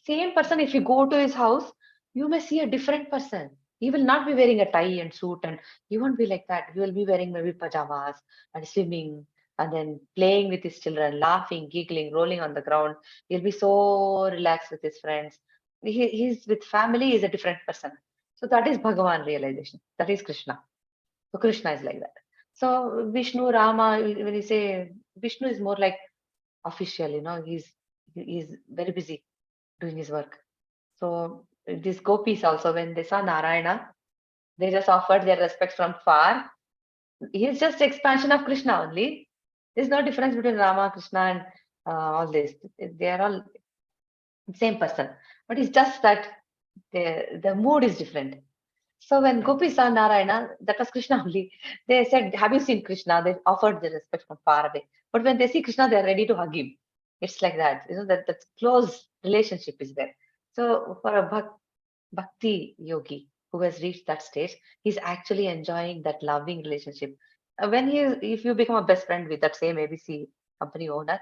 Same person, if you go to his house, you may see a different person. He will not be wearing a tie and suit, and he won't be like that. He will be wearing maybe pajamas and swimming and then playing with his children, laughing, giggling, rolling on the ground. He'll be so relaxed with his friends. He's with family is a different person. So that is Bhagavan realization. That is Krishna. So Krishna is like that. So Vishnu, Rama, when you say Vishnu is more like official, he's very busy doing his work. So these gopis also, when they saw Narayana, they just offered their respects from far. He's just expansion of Krishna only. There's no difference between Rama, Krishna, and all this. They are all same person, but it's just that the mood is different. So when Gopi saw Narayana, that was Krishna only. They said, "Have you seen Krishna?" They offered the respect from far away. But when they see Krishna, they are ready to hug him. It's like that. That close relationship is there. So for a bhakti yogi who has reached that stage, he's actually enjoying that loving relationship. If you become a best friend with that same ABC company owner,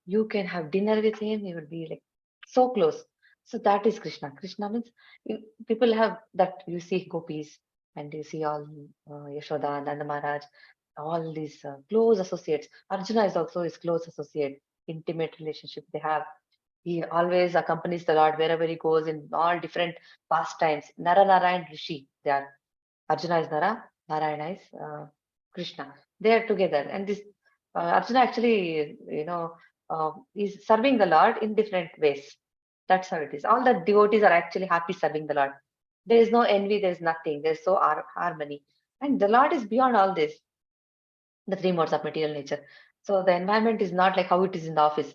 you can have dinner with him. You will be like so close. So that is Krishna. Krishna means people have that. You see gopis and you see all Yashoda, Nanda Maharaj, all these close associates. Arjuna is also his close associate, intimate relationship they have. He always accompanies the Lord wherever he goes in all different pastimes. Nara, Nara, and Rishi. They are Arjuna is Nara, Narayana is Krishna. They are together, and this Arjuna actually, is serving the Lord in different ways. That's how it is. All the devotees are actually happy serving the Lord. There is no envy. There is nothing. There's so harmony, and the Lord is beyond all this. The three modes of material nature. So the environment is not like how it is in the office.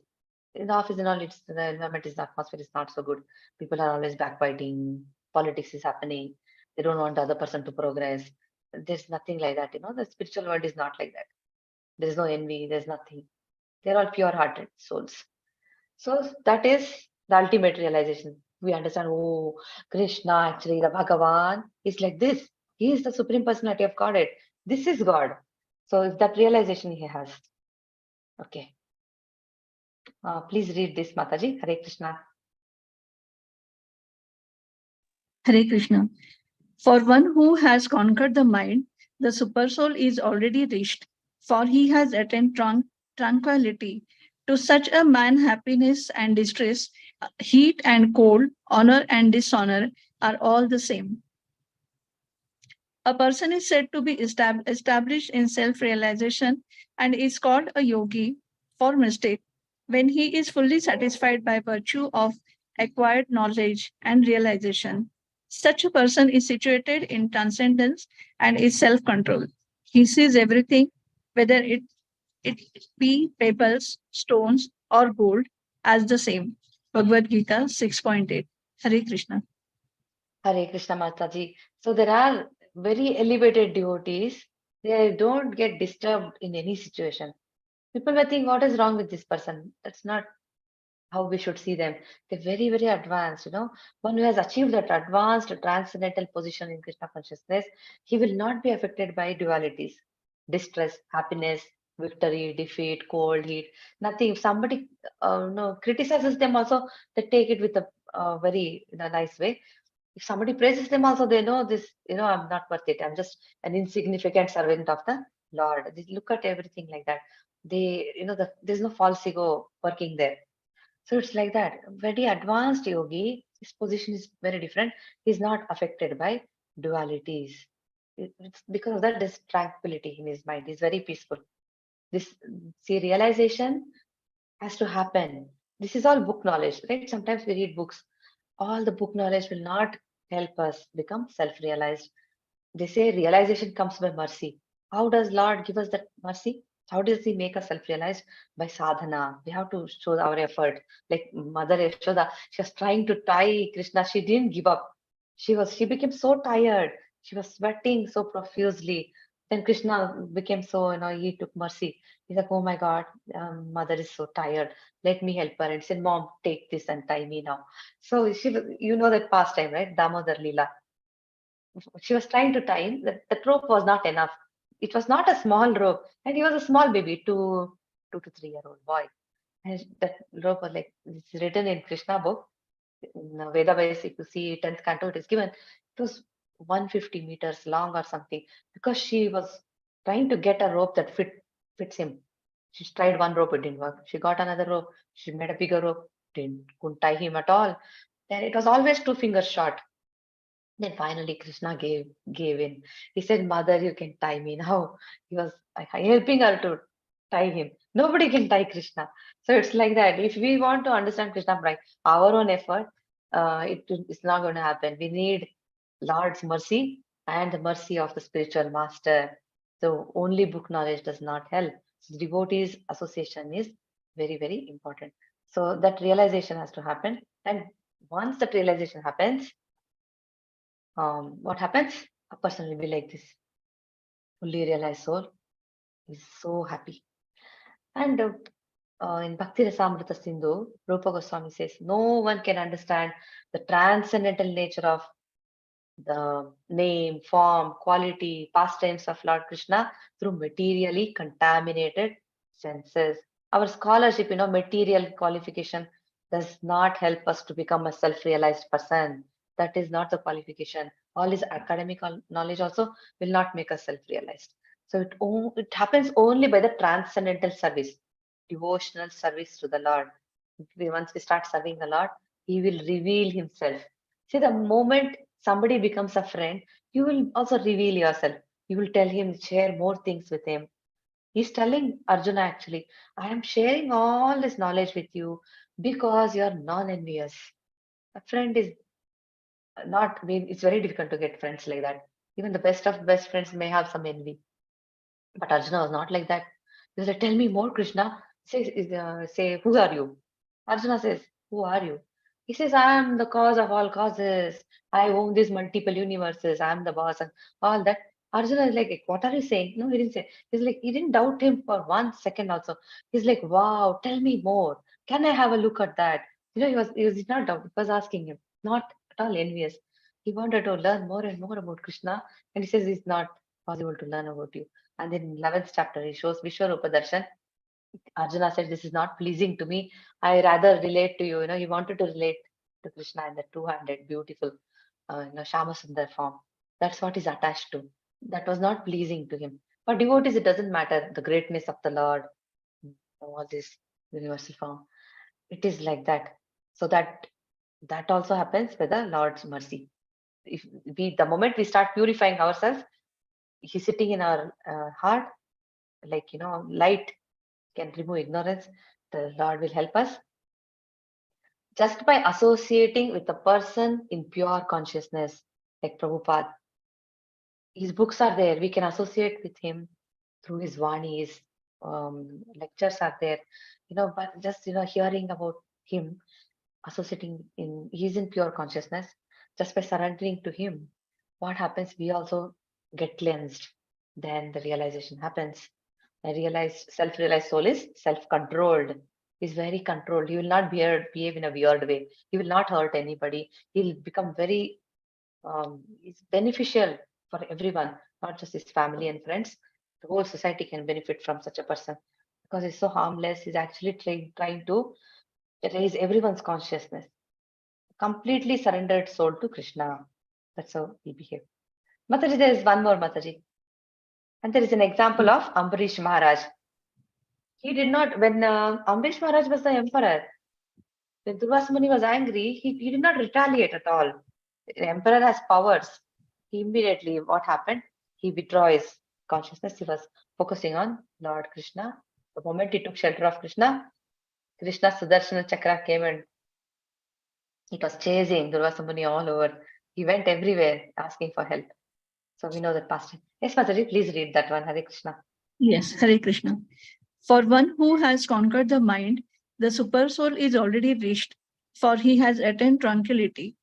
In the office and all, the environment is, the atmosphere is not so good. People are always backbiting. Politics is happening. They don't want the other person to progress. There's nothing like that, the spiritual world is not like that. There's no envy, there's nothing. They're all pure-hearted souls. So that is the ultimate realization. We understand, oh, Krishna, actually, the Bhagavan is like this. He is the Supreme Personality of Godhead. This is God. So if that realization he has. Okay. Please read this, Mataji. Hare Krishna. Hare Krishna. For one who has conquered the mind, the supersoul is already reached, for he has attained tranquility. To such a man, happiness and distress, heat and cold, honor and dishonor are all the same. A person is said to be established in self realization and is called a yogi for mistake when he is fully satisfied by virtue of acquired knowledge and realization. Such a person is situated in transcendence and is self control. He sees everything, whether it be pebbles, stones, or gold, as the same. Bhagavad Gita 6.8. Hare Krishna. Hare Krishna, Mataji. So there are very elevated devotees. They don't get disturbed in any situation. People may think, what is wrong with this person? That's not how we should see them. They're very, very advanced, One who has achieved that advanced transcendental position in Krishna consciousness, he will not be affected by dualities, distress, happiness, victory, defeat, cold, heat, nothing. If somebody criticizes them also, they take it with a very nice way. If somebody praises them also, they know this, I'm not worth it. I'm just an insignificant servant of the Lord. They look at everything like that. They, there's no false ego working there. So it's like that. Very advanced yogi, his position is very different. He's not affected by dualities. It's because of that, there's tranquility in his mind. He's very peaceful. This realization has to happen. This is all book knowledge, right? Sometimes we read books. All the book knowledge will not help us become self-realized. They say realization comes by mercy. How does Lord give us that mercy? How does he make us self-realized? By sadhana. We have to show our effort. Like Mother Yashoda, she was trying to tie Krishna. She didn't give up. She became so tired. She was sweating so profusely. Then Krishna became so, he took mercy. He's like, oh my God, Mother is so tired. Let me help her. And he said, Mom, take this and tie me now. So you know that pastime, right? Damodar Leela. She was trying to tie him. That rope was not enough. It was not a small rope, and he was a small baby, 2 to 3 year old boy. And that rope was like, it's written in Krishna book, in Veda Vayas, if you see 10th canto, it is given. It was 150 meters long or something, because she was trying to get a rope that fits him. She tried one rope, it didn't work. She got another rope. She made a bigger rope, couldn't tie him at all. Then it was always 2 fingers short. Then finally Krishna gave in. He said, Mother, you can tie me now. He was helping her to tie him. Nobody can tie Krishna. So it's like that. If we want to understand Krishna by our own effort, it's not going to happen. We need Lord's mercy and the mercy of the spiritual master. So only book knowledge does not help. So devotees association is very, very important. So that realization has to happen. And once that realization happens, what happens? A person will be like this, fully realized soul is so happy. And in Bhakti Rasamrita Sindhu, Rupa Goswami says, no one can understand the transcendental nature of the name, form, quality, pastimes of Lord Krishna through materially contaminated senses. Our scholarship, material qualification does not help us to become a self-realized person. That is not the qualification. All this academic knowledge also will not make us self-realized. So it happens only by the transcendental service, devotional service to the Lord. Once we start serving the Lord, He will reveal Himself. See, the moment somebody becomes a friend, you will also reveal yourself. You will tell him, share more things with him. He's telling Arjuna actually, I am sharing all this knowledge with you because you are non-envious. A friend is not, it's very difficult to get friends like that. Even the best of best friends may have some envy. But Arjuna was not like that. He was like, tell me more, Krishna. Say, who are you? Arjuna says, who are you? He says, I am the cause of all causes. I own these multiple universes. I am the boss and all that. Arjuna is like, what are you saying? No, he didn't say. He's like, he didn't doubt him for 1 second also. He's like, wow, tell me more. Can I have a look at that? He was not doubt. He was asking him, not at all envious. He wanted to learn more and more about Krishna. And he says, it's not possible to learn about you. And then in 11th chapter, he shows Vishwarupa Darshan. Arjuna said, this is not pleasing to me. I rather relate to you. He wanted to relate to Krishna in the two-handed, beautiful, Shama Sundar form. That's what he's attached to. That was not pleasing to him. For devotees, it doesn't matter the greatness of the Lord, all this universal form. It is like that. So that also happens with the Lord's mercy. If the moment we start purifying ourselves, He's sitting in our heart, like light can remove ignorance. The Lord will help us. Just by associating with a person in pure consciousness, like Prabhupada, his books are there. We can associate with him through his Vanis, lectures are there, but just, hearing about him, he's in pure consciousness, just by surrendering to him, what happens? We also get cleansed. Then the realization happens. Self-realized soul is self-controlled. He's very controlled. He will not behave in a weird way. He will not hurt anybody. He'll become very it's beneficial for everyone, not just his family and friends. The whole society can benefit from such a person because he's so harmless. He's actually trying to raise everyone's consciousness. Completely surrendered soul to Krishna. That's how he behaved. Mataji, there is one more, Mataji. And there is an example of Ambarish Maharaj. He did not, when Ambarish Maharaj was the emperor, when Durvasa Muni was angry, he did not retaliate at all. The emperor has powers. He immediately, what happened? He withdrew his consciousness. He was focusing on Lord Krishna. The moment he took shelter of Krishna, Krishna's Sudarshana Chakra came and it was chasing Durvasa Muni all over. He went everywhere asking for help. So we know that past. Yes, Mataji, please read that one. Hare Krishna. Yes, Hare Krishna. For one who has conquered the mind, the super soul is already reached, for he has attained tranquility.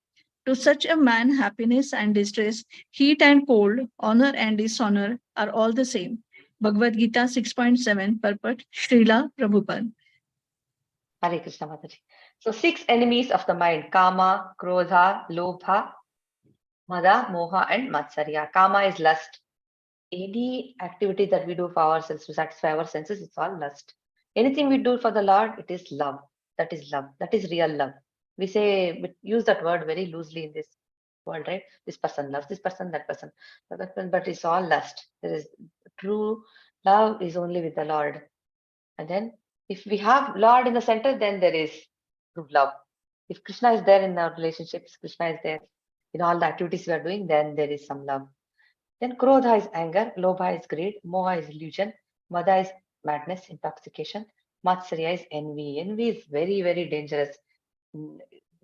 To such a man, happiness and distress, heat and cold, honor and dishonor are all the same. Bhagavad Gita 6.7, Purport, Srila Prabhupada. Hare Krishna, Mataji. So 6 enemies of the mind: Kama, Krodha, Lobha, Mada, Moha, and Matsarya. Kama is lust. Any activity that we do for ourselves to satisfy our senses, it's all lust. Anything we do for the Lord, it is love. That is love. That is real love. We use that word very loosely in this world, right? This person loves this person, that person, but it's all lust. There is true love is only with the Lord. And then if we have Lord in the center, then there is true love. If Krishna is there in our relationships, Krishna is there in all the activities we are doing, then there is some love. Then Krodha is anger, Lobha is greed, Moha is illusion, Mada is madness, intoxication, Matsarya is envy. Envy is very, very dangerous.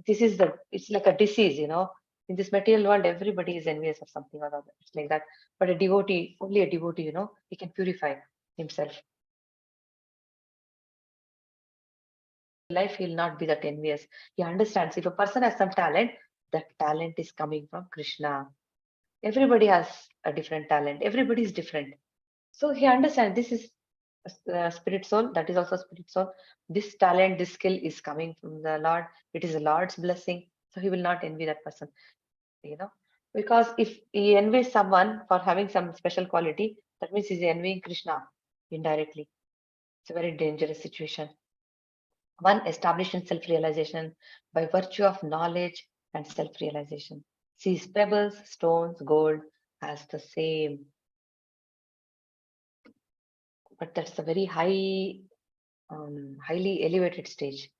It's like a disease, In this material world, everybody is envious of something or other. It's like that. But only a devotee, he can purify himself. Life, he'll not be that envious. He understands if a person has some talent, that talent is coming from Krishna. Everybody has a different talent. Everybody is different. So he understands this is a spirit soul, that is also spirit soul. This talent, this skill is coming from the Lord. It is the Lord's blessing. So he will not envy that person, because if he envies someone for having some special quality, that means he's envying Krishna indirectly. It's a very dangerous situation. One established in self-realization by virtue of knowledge and self-realization sees pebbles, stones, gold as the same. But that's a very highly elevated stage.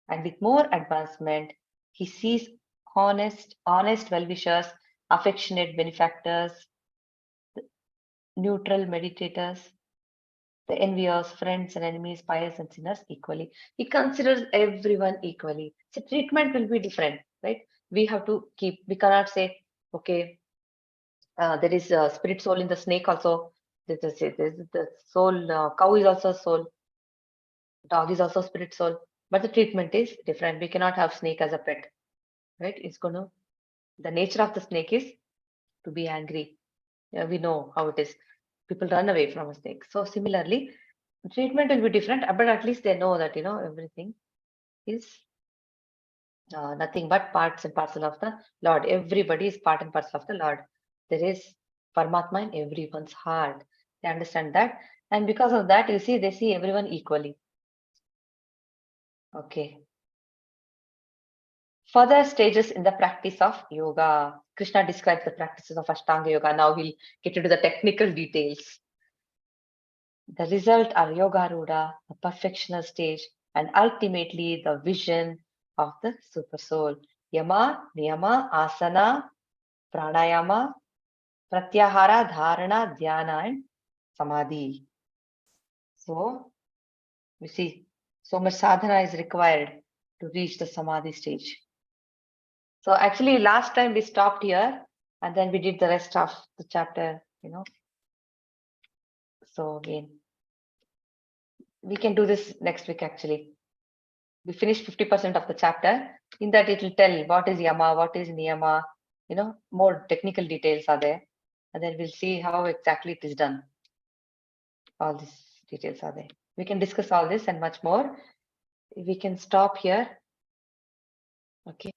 And with more advancement, he sees honest well-wishers, affectionate benefactors, neutral meditators, the envious, friends and enemies, pious and sinners equally. He considers everyone equally. So treatment will be different, right? We cannot say, okay, there is a spirit soul in the snake also. There's the soul, cow is also soul. Dog is also spirit soul. but the treatment is different. We cannot have snake as a pet, right? The nature of the snake is to be angry. Yeah, we know how it is. People run away from a snake. So similarly, treatment will be different, but at least they know that, everything is nothing but parts and parcel of the Lord. Everybody is part and parcel of the Lord. There is Paramatma in everyone's heart. They understand that. And because of that, you see, they see everyone equally. Okay. Further stages in the practice of yoga. Krishna describes the practices of Ashtanga Yoga. Now we'll get into the technical details. The result are Yoga Rudha, the perfectional stage, and ultimately the vision of the Super Soul. Yama, Niyama, Asana, Pranayama, Pratyahara, Dharana, Dhyana, and Samadhi. So, you see, so much sadhana is required to reach the Samadhi stage. So actually last time we stopped here and then we did the rest of the chapter, So again, we can do this next week actually. We finished 50% of the chapter. In that it will tell what is Yama, what is Niyama, more technical details are there. And then we'll see how exactly it is done. All these details are there. We can discuss all this and much more. We can stop here. Okay.